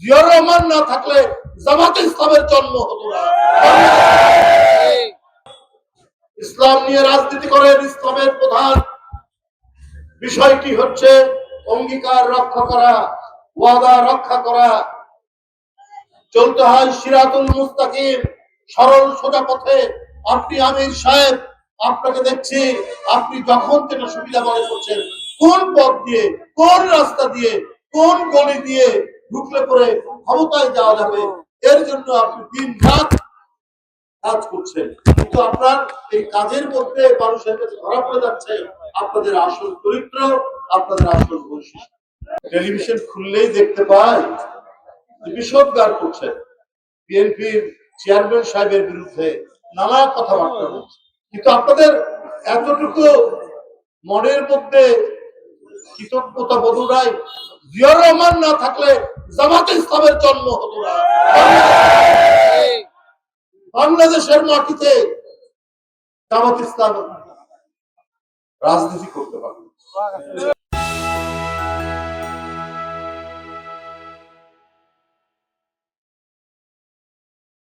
জিয়াউর রহমান না থাকলে জামাতে ইসলামের জন্ম হতো না। ইসলাম নিয়ে রাজনীতি করেন, ইসলামের প্রধান বিষয়টি হচ্ছে অঙ্গীকার রক্ষা করা, ওয়াদা রক্ষা করা। চলতে হয় সিরাতুল মুস্তাকিম, সরল সোজা পথে। আপনি আমির সাহেব, আপনাকে দেখছি আপনি যখন যেটা সুবিধা মনে করছেন, কোন পথ দিয়ে, কোন রাস্তা দিয়ে, কোন গলি দিয়ে ঢুকলে পরে ক্ষমতায় যাওয়া যাবে, এর জন্য আপনি দিন রাত কাজ করছেন। কিন্তু আপনার এই কাজের মধ্যে মানুষের কাছে ধরা পড়ে যাচ্ছে আপনাদের আসল চরিত্র, আপনাদের আসল বৈশিষ্ট্য। টেলিভিশন খুললেই দেখতে পাই বিষোদ্গার করছেন, বিএনপির চেয়ারম্যান সাহেবের বিরুদ্ধে নানা কথাবার্তা বলছে। কিন্তু আপনাদের এতটুকু মনের মধ্যে কৃতজ্ঞতা বোধ নাই। জিয়াউর রহমান না থাকলে জামাতে ইসলামের জন্ম হতো না। বাংলাদেশের মাটিতে জামাত ইসলাম রাজনীতি করতে পারে।